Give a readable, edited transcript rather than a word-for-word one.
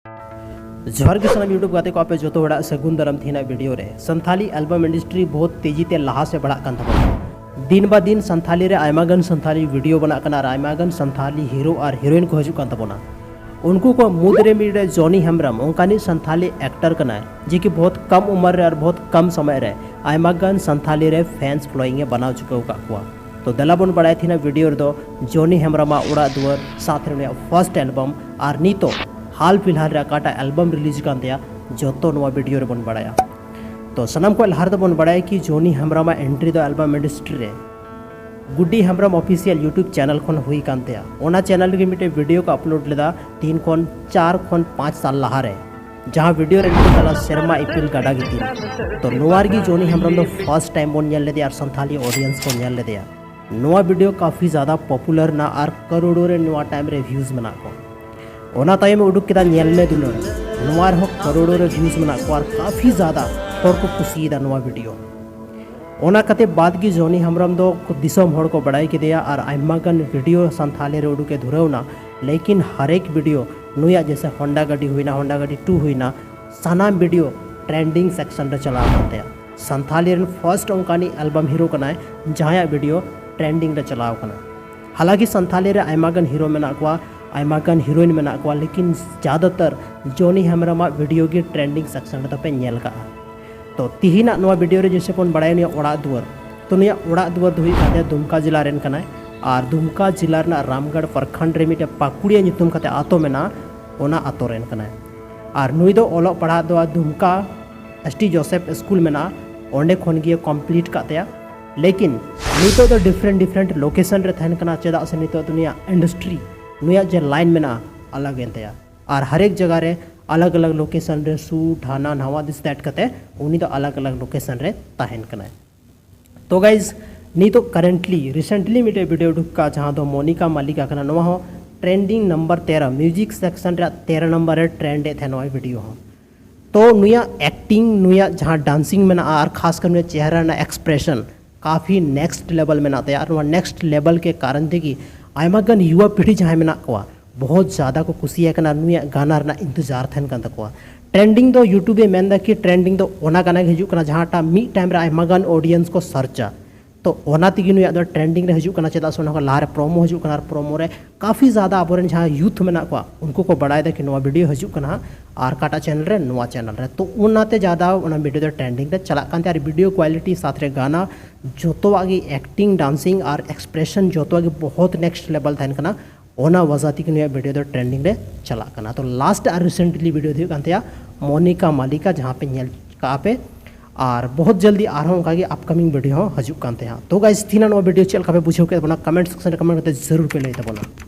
जोहर के सलाम यूट्यूब गाते को आपे जो तो बड़ा सगुन दरम थीना वीडियो रे संथाली एल्बम इंडस्ट्री बहुत तेजी ते लहा से बढ़ा कान तबो दिन बा दिन संथाली रे आयमागन संथाली वीडियो बना कना आयमागन संथाली हीरो और हीरोइन को हजू कान तबोना उनको को मुद्रे मिडे जॉनी हेम्ब्रम उनकानी संथाली एक्टर कना जी की बहुत कम उम्र रे और बहुत कम समय रे आयमागन संथाली रे फैंस फ्लोइंग बनाव चुके का कुआ तो दलाबन बड़ा थी वीडियो दो जॉनी हेम्ब्रम उड़ा दुआर साथ रे फर्स्ट एल्बम और नीतो हाल फिलहाल काटा एल्बम रिलीज कान दिया जो तो नवा वीडियो रे बन बड़ाया तो सनम को लहार बन बड़ाया कि जॉनी हेम्ब्रम एंट्री दो एल्बम इंडस्ट्री रे गुड्डी हेम्ब्रम ऑफिशियल यूट्यूब चैनल खन हुई कान दिया ओना चैनल के मिटे वीडियो को अपलोड लेदा 3 खन 4 खन 5 साल लहा रे जहां वीडियो रे तला शर्मा इपिल गडा गिती तो नोवार की जॉनी हेम्ब्रम दो फर्स्ट टाइम बन नेल ले संथाली ऑडियंस को नेल ले नोवा वीडियो काफ़ी ज़्यादा पॉपुलर ना और करोड़ों रे नोवा टाइम रे व्यूज मना को ओना तायम उडुक केदा नेल में दुलर नोवार हो करोड़ों रे व्यूज मना को और काफ़ी ज़्यादा हर को कुसीदा नोवा वीडियो ओना कते बाद की जॉनी हेम्ब्रम दो दिसम हर को बढ़ाई के दिया और आयमागन वीडियो संथाले रे उडुके धुरवना लेकिन हर एक वीडियो नुया जैसे होंडा गाड़ी हुईना होंडा गाड़ी 2 हुईना सानाम वीडियो ट्रेंडिंग सेक्शन रे चला करते संथाली रे फर्स्ट उनकानी एल्बम हीरो कना जहां वीडियो ट्रेंडिंग रे चलाव कना हालांकि संथाली रे आयमागन हीरो मेना को आयमागन हीरोइन मेना को लेकिन ज़्यादातर जॉनी हेम्ब्रम वीडियो की ट्रेंडिंग सेक्शन रे पे नेल का तो तिहिना नवा वीडियो रे जैसे बन बड़ाय निया ओड़ा दुआर तो निया ओड़ा दुआर दुई काते दुमका जिला रेन कना और दुमका जिला रे रामगढ़ प्रखंड रे मिटे पाकुड़िया नितुम काते आतो मेना ओना आतो रेन कना और नुई दो ओलो पढ़ा दो दुमका एसटी जोसेफ स्कूल मेना ओंडे खन गिए कंप्लीट काते लेकिन नितो तो डिफरेंट लोकेशन रे थैन कना चेदा से नितो दुनिया इंडस्ट्री नुया जे लाइन मेना अलग एनतया और हर एक जगह रे अलग अलग लोकेशन रे शूट हाना नवा दिस दैट कते उनी तो अलग अलग लोकेशन रे ताहेन कना तो गाइज नी तो करेंटली रिसेंटली मिटे वीडियो ढुक्का जहां दो मोनिका मालिका कना नवा हो ट्रेंडिंग नंबर 13 म्यूजिक सेक्शन रे 13 नंबर रे ट्रेंड ए थेनो वीडियो हो तो नुया एक्टिंग नुया जहां डांसिंग मेना और खास कर नुया चेहरा ना एक्सप्रेशन काफ़ी नेक्स्ट लेवल में नाते और नेक्स्ट लेवल के कारण थे कि आयमागन युवा पीढ़ी जहाँ में को बहुत ज़्यादा को कुसिया कना नुया गाना रना इंतजार थन कन तकवा ट्रेंडिंग दो यूट्यूब मेन कि ट्रेंडिंग दो ओना गाना हजू कना जहाँटा मिड टाइम रे आयमागन ऑडियंस को सर्चा तो ओना तिगी नुया दो ट्रेंडिंग रे हजू कना चेदा से ओना लारे प्रोमो हजू कना प्रोमो रे काफ़ी ज़्यादा आबोरेन जहाँ यूथ में को उनको को बढ़ाए दे कि नवा वीडियो हजू कना और काटा चैनल रे नवा चैनल रे तो उनाते ज़्यादा उना वीडियो दो ट्रेंडिंग रे चला कानते और वीडियो क्वालिटी साथ रे गाना जोतोवागी एक्टिंग डांसिंग और एक्सप्रेशन जोतोवागी बहुत नेक्स्ट लेवल थैन कना ओना वजाती की वीडियो दो ट्रेंडिंग रे चला कना तो लास्ट और रिसेंटली वीडियो दी कानते मोनिका मालिका जहाँ पे नेल का पे और बहुत जल्दी उनका अपकमिंग वीडियो हजू कानते तो गाइस थीना वीडियो चल का बुझे के कमेंट सेक्शन कमेंट करते जरूर पे ले तबना।